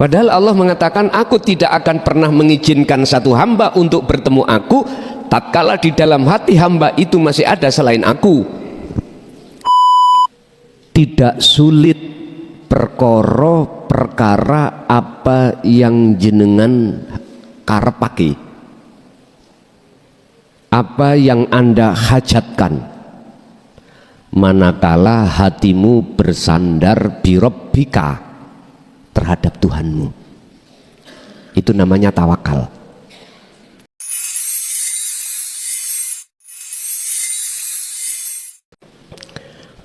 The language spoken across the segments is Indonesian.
Padahal Allah mengatakan, aku tidak akan pernah mengizinkan satu hamba untuk bertemu aku tatkala di dalam hati hamba itu masih ada selain aku. Tidak sulit perkara apa yang jenengan karepake, apa yang Anda hajatkan, manakala hatimu bersandar birabbika, terhadap Tuhanmu. Itu namanya tawakal.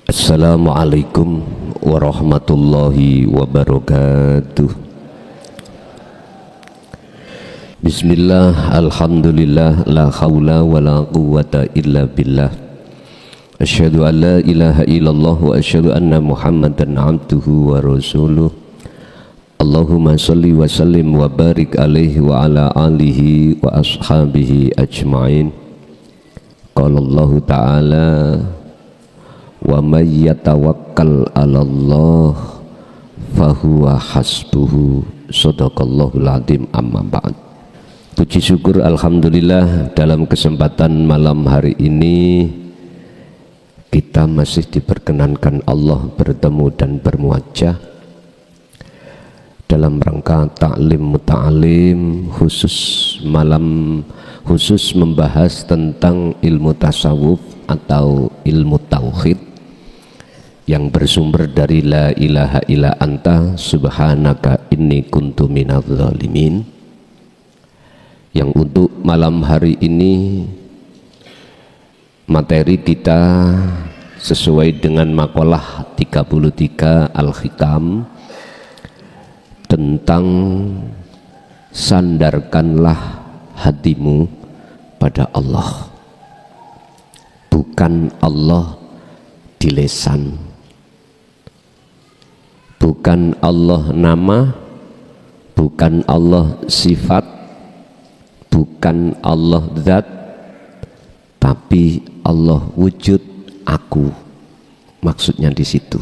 Assalamualaikum warahmatullahi wabarakatuh. Bismillah, alhamdulillah, la haula wa la quwwata illa billah. Asyhadu an la ilaha illallah wa asyhadu anna Muhammadan abduhu wa rasuluh. Allahumma salli wa sallim wa barik alaihi wa ala alihi wa ashabihi ajma'in. Qala Allah ta'ala, wa may yatawakkal 'ala Allah fahuwa hasbuhu. Shadaqallahul adzim. Amma ba'd. Puji syukur alhamdulillah, dalam kesempatan malam hari ini kita masih diperkenankan Allah bertemu dan bermuajah dalam rangka taklim muta'alim khusus membahas tentang ilmu tasawuf atau ilmu tauhid yang bersumber dari la ilaha illa anta subhanaka inni kuntu minadz zalimin, yang untuk malam hari ini materi kita sesuai dengan makalah 33 Al-Hikam tentang sandarkanlah hatimu pada Allah. Bukan Allah di lisan, bukan Allah nama, bukan Allah sifat, bukan Allah zat, tapi Allah wujud aku. Maksudnya di situ.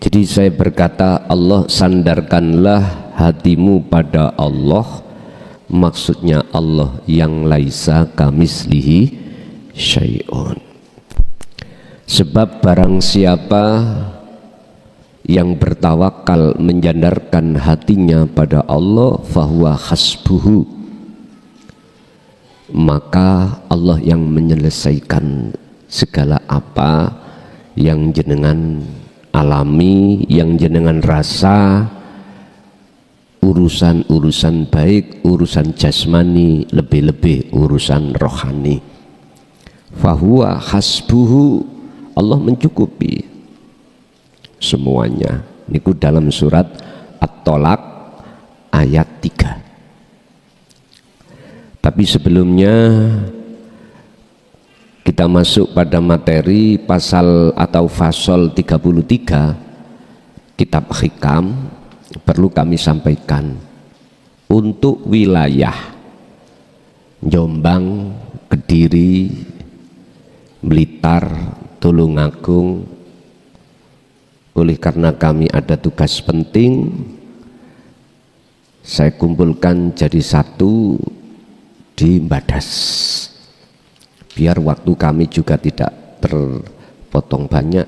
Jadi saya berkata, Allah sandarkanlah hatimu pada Allah, maksudnya Allah yang laisa kamislihi syai'un. Sebab barang siapa yang bertawakal menjandarkan hatinya pada Allah, fahuwa hasbuhu, maka Allah yang menyelesaikan segala apa yang jenengan alami, yang jenengan rasa, urusan-urusan baik, urusan jasmani, lebih-lebih urusan rohani. Fahuwa hasbuhu, Allah mencukupi semuanya. Niku dalam surat At-Tolak ayat 3. Tapi sebelumnya kita masuk pada materi pasal atau fasal 33 kitab Hikam, perlu kami sampaikan untuk wilayah Jombang, Kediri, Blitar, Tulungagung, oleh karena kami ada tugas penting, saya kumpulkan jadi satu di Mbadas, biar waktu kami juga tidak terpotong banyak,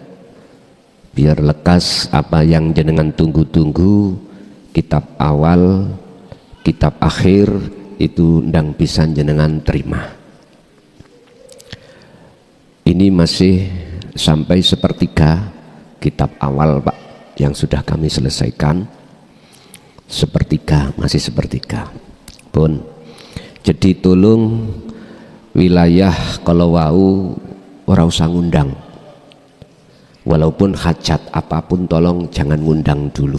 biar lekas apa yang jenengan tunggu-tunggu, kitab awal, kitab akhir, itu ndang bisa jenengan terima. Ini masih sampai sepertiga kitab awal Pak, yang sudah kami selesaikan. Sepertiga, masih sepertiga pun. Jadi tolong wilayah kalau wau ora usah ngundang, walaupun hajat apapun tolong jangan ngundang dulu.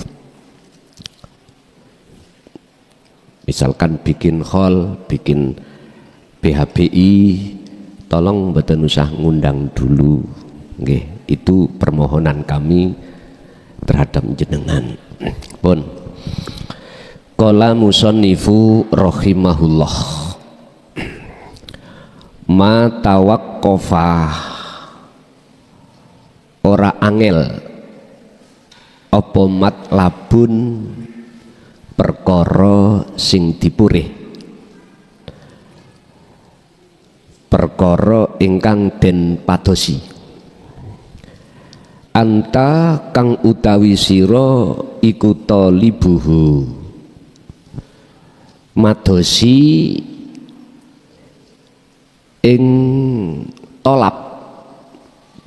Misalkan bikin hall, bikin PHBI, tolong mboten usah ngundang dulu. Nggih, itu permohonan kami terhadap jenengan. Pun qala musannifu rahimahullah, ma tawaqqafa, ora angel apa matlabun perkara sing dipurih, perkara ingkang den padosi, anta kang utawi sira iku talibuhu madosi ing tolap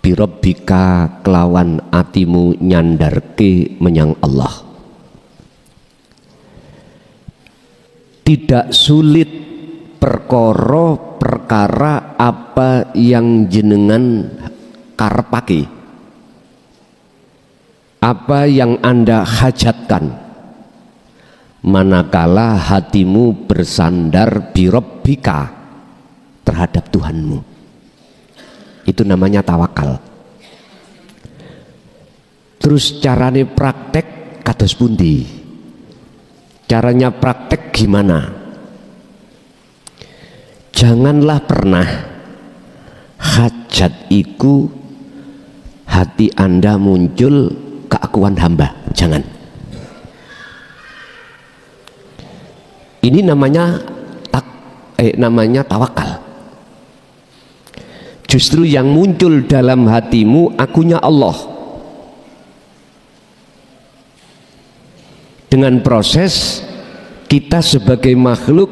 birabbika kelawan atimu nyandarke menyang Allah. Tidak sulit perkara apa yang jenengan karepake, apa yang Anda hajatkan, manakala hatimu bersandar birabbika terhadap Tuhanmu. Itu namanya tawakal. Terus carane praktek kados pundi? Caranya praktek gimana? Janganlah pernah hajat iku hati Anda muncul keakuan hamba. Jangan. Ini namanya tawakal. Justru yang muncul dalam hatimu akunya Allah. Dengan proses kita sebagai makhluk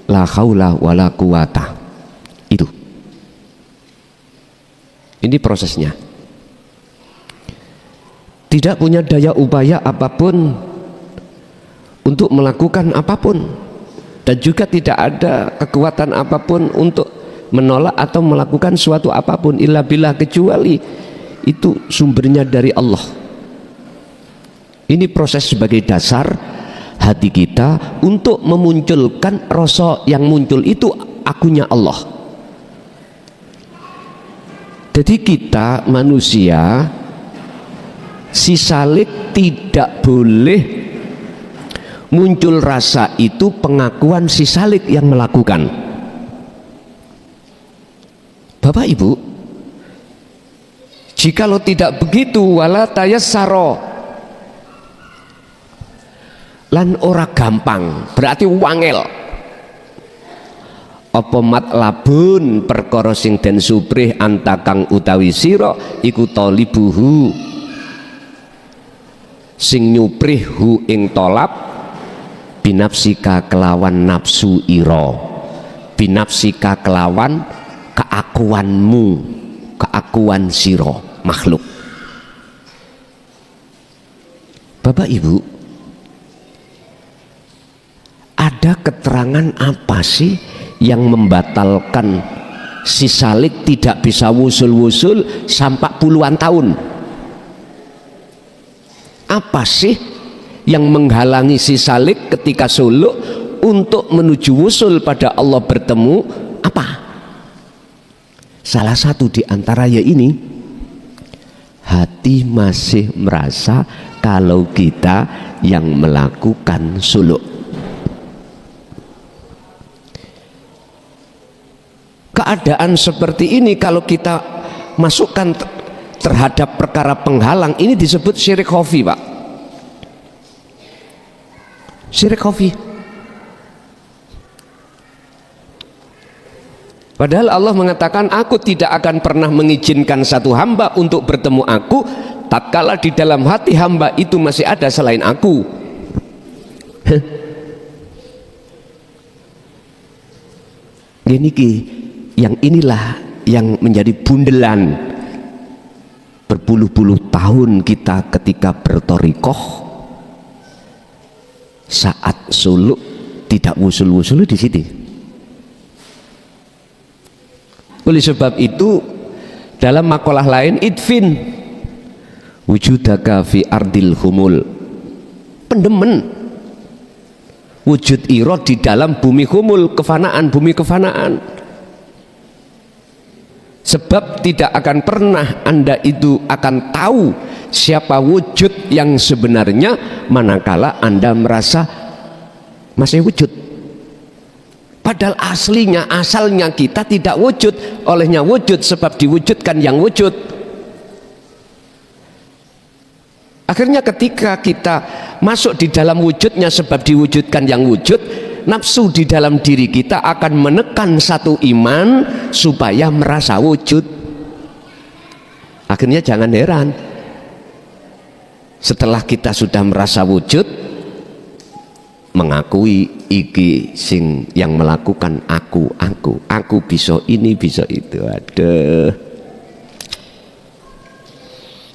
la haula wala quwata. Itu. Ini prosesnya. Tidak punya daya upaya apapun untuk melakukan apapun, dan juga tidak ada kekuatan apapun untuk menolak atau melakukan suatu apapun illa billah, kecuali itu sumbernya dari Allah. Ini proses sebagai dasar hati kita untuk memunculkan rasa yang muncul itu akunya Allah. Jadi kita manusia si salik tidak boleh muncul rasa itu pengakuan si salik yang melakukan. Bapak Ibu, jikalau tidak begitu, wala tayassaro, lan ora gampang, berarti wangel. Apa matlabun perkara sing den suprih anta kang utawi sira iku talibuhu sing nyuprih ing tolap binafsika kelawan nafsu ira, binafsika kelawan keakuanmu, keakuan sira makhluk. Bapak Ibu, ada keterangan apa sih yang membatalkan si salik tidak bisa wusul-wusul sampai puluhan tahun? Apa sih yang menghalangi si salik ketika suluk untuk menuju wusul pada Allah bertemu? Apa? Salah satu di antaranya ini, hati masih merasa kalau kita yang melakukan suluk. Keadaan seperti ini kalau kita masukkan terhadap perkara penghalang, ini disebut syirik khafi, Pak. Syirik khafi. Padahal Allah mengatakan, aku tidak akan pernah mengizinkan satu hamba untuk bertemu aku tatkala di dalam hati hamba itu masih ada selain aku. Gini ki, yang inilah yang menjadi bundelan berpuluh-puluh tahun kita ketika bertorikoh, saat suluk tidak wusul-wusul di sini. Oleh sebab itu dalam makalah lain, idfin wujudaka fi ardil humul, pendemen wujud iro di dalam bumi humul, kefanaan, bumi kefanaan. Sebab tidak akan pernah Anda itu akan tahu siapa wujud yang sebenarnya manakala Anda merasa masih wujud. Padahal aslinya, asalnya kita tidak wujud, olehnya wujud sebab diwujudkan yang wujud. Akhirnya ketika kita masuk di dalam wujudnya, sebab diwujudkan yang wujud, nafsu di dalam diri kita akan menekan satu iman supaya merasa wujud. Akhirnya jangan heran, setelah kita sudah merasa wujud, mengakui iki sing yang melakukan aku bisa ini bisa itu. Aduh,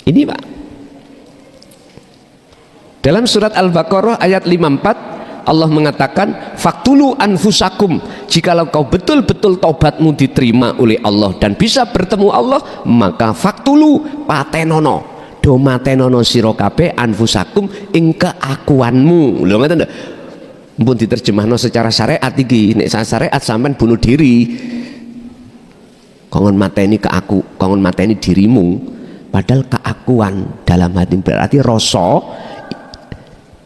ini Pak, dalam surat Al-Baqarah ayat 54 Allah mengatakan, faktulu anfusakum, jikalau kau betul-betul taubatmu diterima oleh Allah dan bisa bertemu Allah, maka faktulu patenono, do matenono sira kabeh anfusakum ing keakuanmu. Lho ngoten lho. Mumpun diterjemahno secara syariat iki, nek syariat sampean bunuh diri. Kongon mateni kongon mateni dirimu, padahal keakuan dalam hati berarti rasa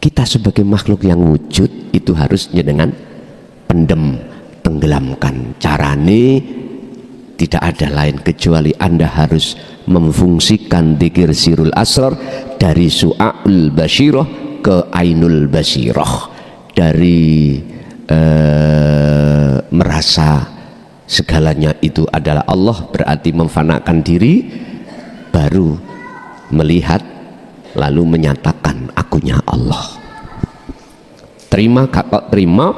kita sebagai makhluk yang wujud itu harus dengan pendem, tenggelamkan. Carane tidak ada lain kecuali Anda harus memfungsikan dzikir sirul asrar dari su'aul basyirah ke ainul basyirah, dari merasa segalanya itu adalah Allah, berarti memfanakan diri, baru melihat lalu menyatakan akunya Allah. Terima kakak, terima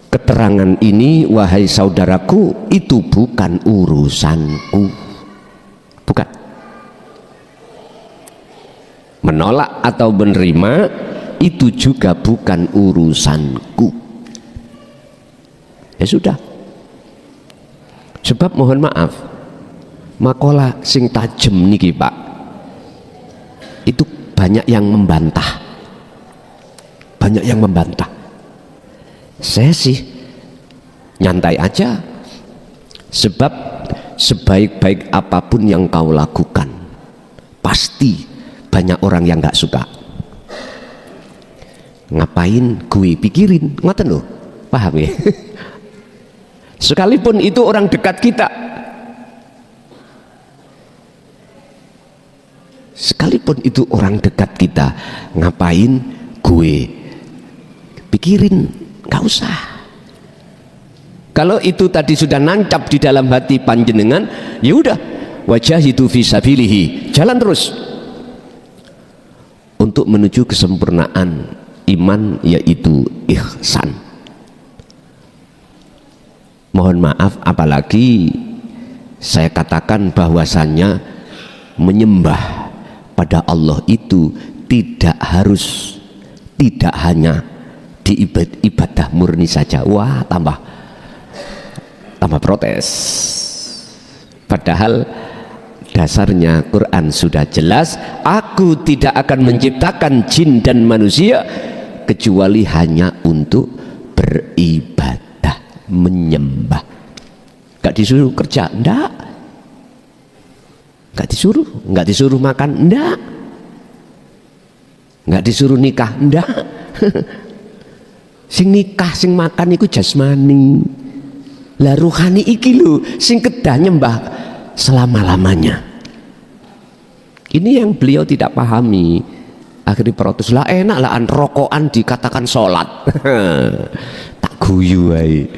keterangan ini wahai saudaraku, itu bukan urusanku. Bukan. Menolak atau menerima itu juga bukan urusanku. Ya sudah. Sebab mohon maaf, makalah sing tajem niki Pak, itu banyak yang membantah, banyak yang membantah. Saya sih nyantai aja, sebab sebaik-baik apapun yang kau lakukan pasti banyak orang yang gak suka. Ngapain gue pikirin, ngoten loh, paham ya? Sekalipun itu orang dekat kita, sekalipun itu orang dekat kita, ngapain gue pikirin, gak usah. Kalau itu tadi sudah nancap di dalam hati panjenengan, ya udah, wajahidu fi sabilihi, jalan terus untuk menuju kesempurnaan iman, yaitu ihsan. Mohon maaf, apalagi saya katakan bahwasannya menyembah pada Allah itu tidak harus, tidak hanya di ibadah murni saja. Wah, tambah protes. Padahal dasarnya Quran sudah jelas, aku tidak akan menciptakan jin dan manusia kecuali hanya untuk beribadah, menyembah. Gak disuruh kerja, enggak. Gak disuruh makan, enggak. Gak disuruh nikah, enggak. Sing nikah, sing makan itu jasmani. Lah ruhani iki lho sing kedah nyembah selama-lamanya. Ini yang beliau tidak pahami. Akhirnya protes, lah enak lah rokokan dikatakan sholat. Tak guyu wae.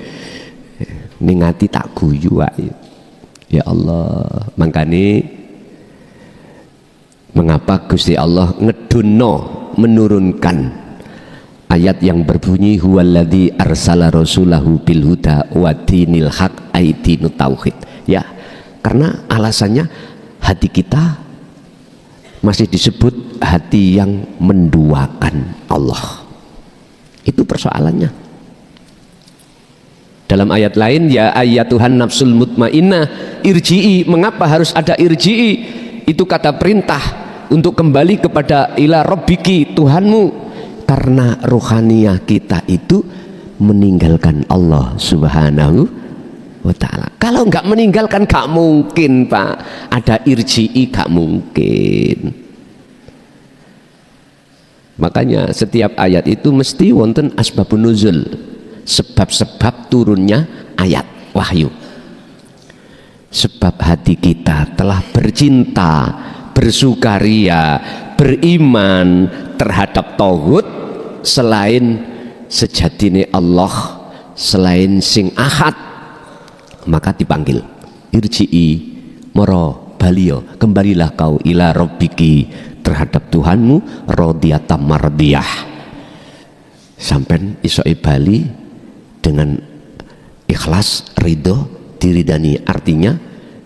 Ningati tak guyu wae. Ya Allah, makanya mengapa Gusti Allah ngedunno menurunkan ayat yang berbunyi huwallazi arsala rasulahu bil huda wa dinil haq aidinut tauhid. Ya, karena alasannya hati kita masih disebut hati yang menduakan Allah. Itu persoalannya. Dalam ayat lain, ya ayyatuhan nafsul mutmainnah irji'i. Mengapa harus ada irji'i? Itu kata perintah untuk kembali kepada ila rabbiki, Tuhanmu. Karena rohaniyah kita itu meninggalkan Allah subhanahu wa ta'ala. Kalau nggak meninggalkan, gak mungkin Pak ada irji'i, gak mungkin. Makanya setiap ayat itu mesti wonten asbabun nuzul, sebab-sebab turunnya ayat wahyu. Sebab hati kita telah bercinta, bersukaria, beriman terhadap tauhid selain sejatine Allah, selain sing ahad, maka dipanggil irji'i moro balio, kembalilah kau ila rabbiki, terhadap Tuhanmu, radiyatan mardiyah. Sampai isoe bali dengan ikhlas, ridho, diridani, artinya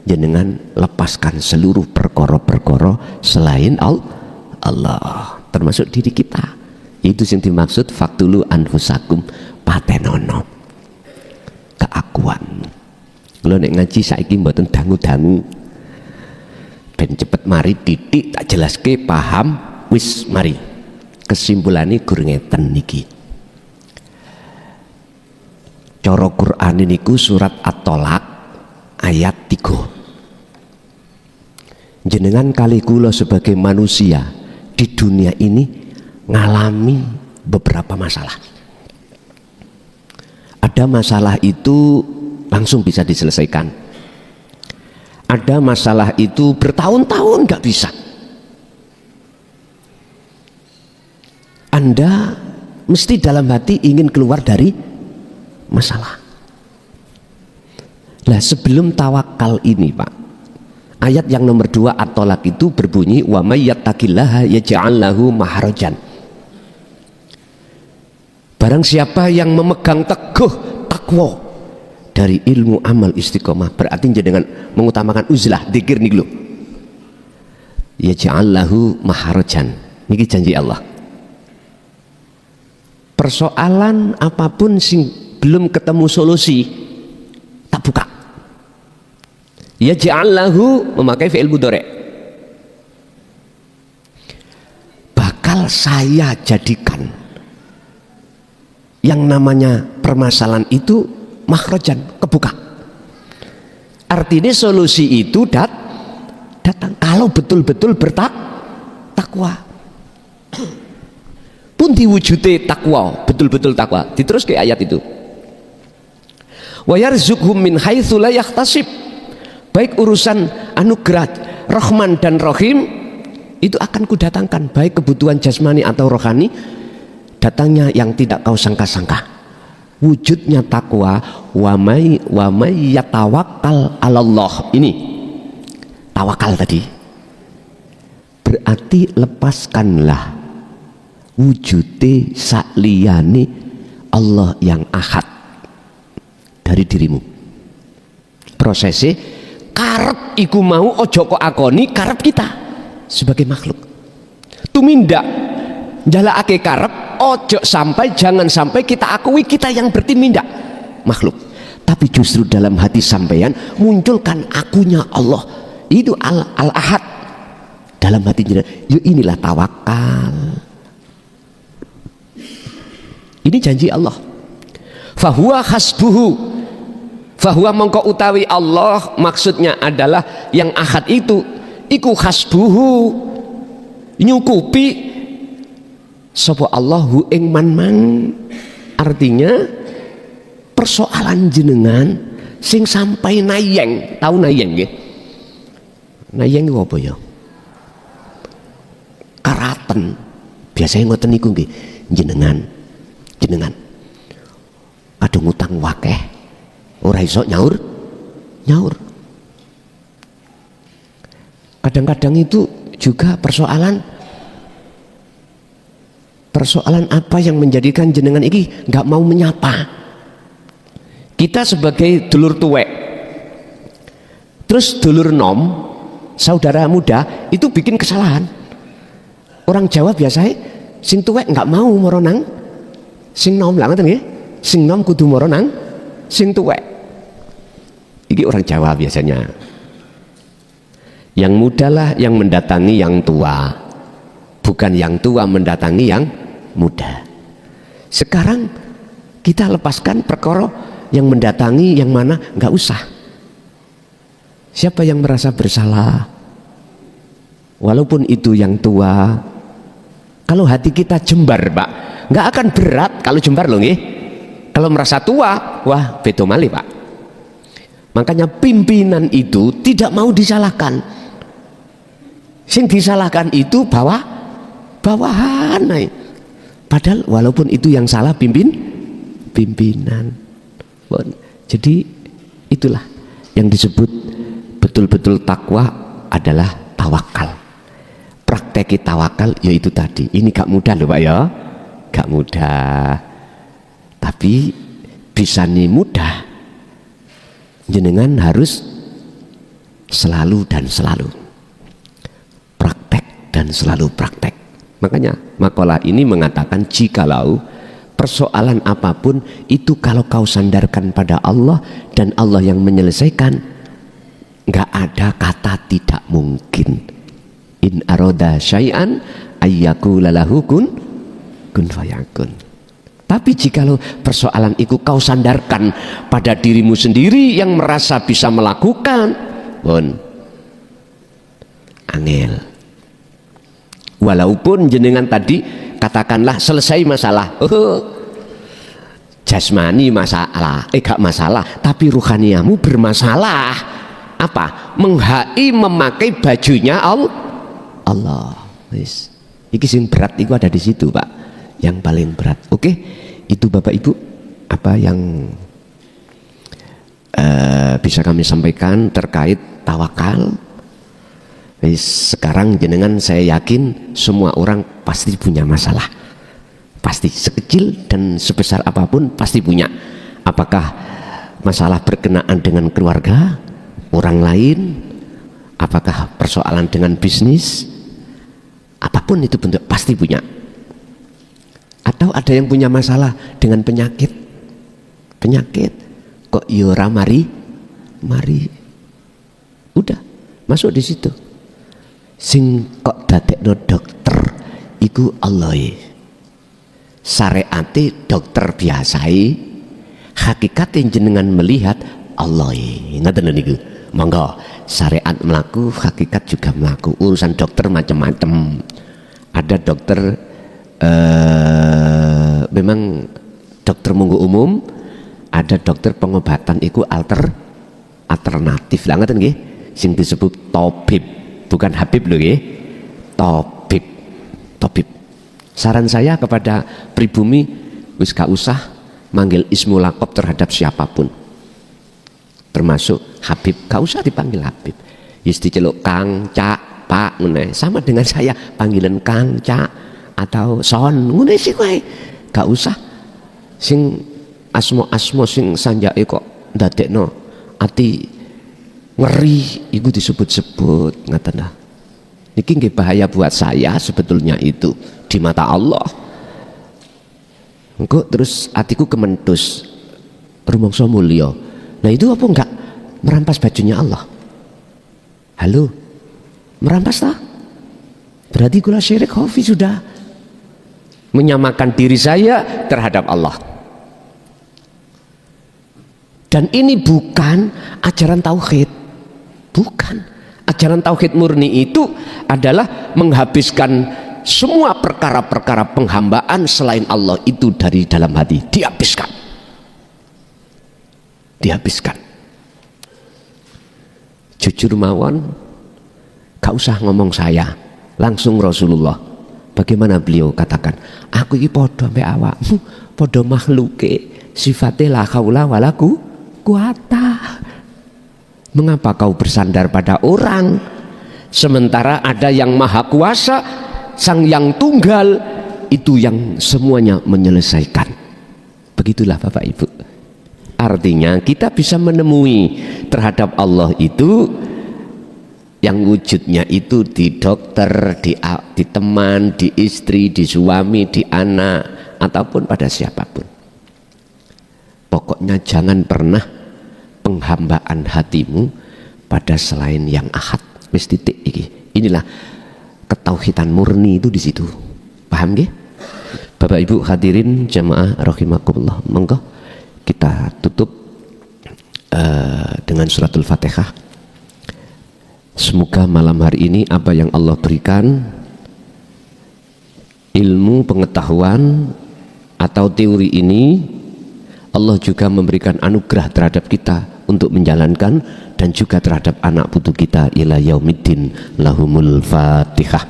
jenengan lepaskan seluruh perkara-perkara selain Allah, termasuk diri kita. Itu yang dimaksud faktulu anfusakum patenono, keakuan. Kalau nek ngaji saiki mboten dangu-dangu, ben cepet mari titik tak jelaske paham wis mari. Kesimpulannya gur ngeten niki. Cara Quran niku surat At-Tolak ayat 3. Jenengan kali kula sebagai manusia di dunia ini ngalami beberapa masalah. Ada masalah itu langsung bisa diselesaikan. Ada masalah itu bertahun-tahun gak bisa. Anda mesti dalam hati ingin keluar dari masalah. Nah, sebelum tawakal ini Pak, ayat yang nomor 2 At-Tolak itu berbunyi wa may yattaqillaha yaj'al lahu mahrajan. Barang siapa yang memegang teguh takwa dari ilmu amal istiqomah, berarti dengan mengutamakan uzlah dzikir nih lho, yaj'al lahu mahrajan. Niki janji Allah. Persoalan apapun sing belum ketemu solusi, tak buka. Yaj'al lahu memakai fi'il mudhari'. Bakal saya jadikan yang namanya permasalahan itu makhrajan, kebuka. Artinya solusi itu datang kalau betul-betul bertakwa. Pun diwujudi takwa, betul-betul takwa. Diterus ke ayat itu. Wa yarzuqhum min haitsu la yahtasib. Baik urusan anugerah Rahman dan Rahim itu akan kudatangkan, baik kebutuhan jasmani atau rohani, datangnya yang tidak kau sangka-sangka. Wujudnya takwa, wa may yatawakkal 'alallah. Ini tawakal tadi. Berarti lepaskanlah wujude sakliyane Allah yang ahad dari dirimu. Prosesnya karep iku mau ojo kok akoni karep kita sebagai makhluk. Tumindak jalakake karep ojo sampai, jangan sampai kita akui kita yang bertindak makhluk. Tapi justru dalam hati sampeyan munculkan akunya Allah. Itu al-ahad dalam hati jenengan. Yuk inilah tawakal. Ini janji Allah. Fahuwa hasbuhu, fahuwa mongko utawi Allah, maksudnya adalah yang ahad itu iku hasbuhu, nyukupi sapa Allahu ing man. Artinya persoalan jenengan sing sampai nayeng. Tahu nayeng nggih? Nayeng itu apa ya? Karaten. Biasanya ngoten niku nggih, jenengan kadung utang wakeh ora iso nyaur. Kadang-kadang itu juga persoalan apa yang menjadikan jenengan ini nggak mau menyapa. Kita sebagai dulur tuwek, terus dulur nom, saudara muda itu bikin kesalahan. Orang Jawa biasanya sing tuwek nggak mau moronang sing nom lah, ngoten nggih. Sing nom kudu moro nang sing tuwek. Iki orang Jawa biasanya. Yang muda lah yang mendatangi yang tua, bukan yang tua mendatangi yang muda. Sekarang kita lepaskan perkara yang mendatangi yang mana, nggak usah. Siapa yang merasa bersalah, walaupun itu yang tua, kalau hati kita jembar Pak, nggak akan berat kalau jembar loh nggih. Kalau merasa tua, wah beto malih Pak. Makanya pimpinan itu tidak mau disalahkan. Sing disalahkan itu bawahan naik. Padahal walaupun itu yang salah pimpinan. Jadi itulah yang disebut betul-betul takwa adalah tawakal. Prakteki tawakal yaitu tadi. Ini gak mudah loh Pak ya, gak mudah. Tapi bisa nih mudah. Jenengan harus selalu dan selalu praktek dan selalu praktek. Makanya makalah ini mengatakan jikalau persoalan apapun itu kalau kau sandarkan pada Allah dan Allah yang menyelesaikan, nggak ada kata tidak mungkin. In aroda syai'an ayyakula lahu kun fayakun. Tapi jikalau persoalan itu kau sandarkan pada dirimu sendiri yang merasa bisa melakukan, angel. Walaupun jenengan tadi katakanlah selesai masalah, jasmani masalah, gak masalah, tapi ruhaniamu bermasalah. Apa? Memakai bajunya Allah. Wis. Iki sing berat itu ada di situ Pak, yang paling berat. Oke, itu Bapak Ibu apa yang bisa kami sampaikan terkait tawakal. Sekarang jenengan saya yakin semua orang pasti punya masalah, pasti sekecil dan sebesar apapun pasti punya. Apakah masalah berkenaan dengan keluarga, orang lain, apakah persoalan dengan bisnis, apapun itu bentuk pasti punya. Atau ada yang punya masalah dengan penyakit kok yora mari udah masuk di situ. Sing kok dadekno dokter iku Allah. Syariate dokter biasai, hakikate jenengan melihat Allah. Ngoten niku. Monggo syariat melaku, hakikat juga melaku. Urusan dokter macam-macam. Ada dokter memang dokter munggu umum, ada dokter pengobatan iku alternatif lah ngoten nggih. Sing disebut tabib, bukan Habib lho nggih. Tabib. Saran saya kepada pribumi wis gak usah manggil ismul laqab terhadap siapapun. Termasuk Habib, gak usah dipanggil Habib. Wis diceluk Kang, Cak, Pak ngene. Sama dengan saya panggilan Kang, Cak atau Son ngene sih kowe. Gak usah sing asmo sing sanjake kok ndadekno ati ngeri iku disebut-sebut ngaten lah. Niki nggih bahaya buat saya sebetulnya itu di mata Allah. Engko terus atiku kementus rumangsa mulya. Nah itu apa enggak merampas bajunya Allah? Halo, merampas tak? Berarti kula syirik khafi sudah menyamakan diri saya terhadap Allah. Dan ini bukan ajaran tauhid. Bukan. Ajaran tauhid murni itu adalah menghabiskan semua perkara-perkara penghambaan selain Allah itu dari dalam hati, dihabiskan. Jujur mawon, gak usah ngomong saya, langsung Rasulullah. Bagaimana beliau katakan, aku ini podo sampai awakmu, podo makhluke, sifatnya la haula wala quwata. Mengapa kau bersandar pada orang sementara ada yang maha kuasa, sang yang tunggal itu yang semuanya menyelesaikan. Begitulah Bapak Ibu. Artinya kita bisa menemui terhadap Allah itu yang wujudnya itu di dokter, di teman, di istri, di suami, di anak, ataupun pada siapapun. Pokoknya jangan pernah penghambaan hatimu pada selain yang ahad. Wis titik iki. Inilah ketauhidan murni itu di situ. Paham nggih? Bapak Ibu hadirin jamaah rahimakumullah. Monggo kita tutup dengan suratul Fatihah. Semoga malam hari ini apa yang Allah berikan, ilmu pengetahuan atau teori ini, Allah juga memberikan anugerah terhadap kita untuk menjalankan dan juga terhadap anak putu kita ila yaumiddin. Lahumul Fatihah.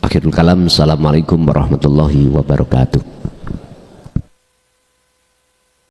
Akhirul kalam, assalamualaikum warahmatullahi wabarakatuh.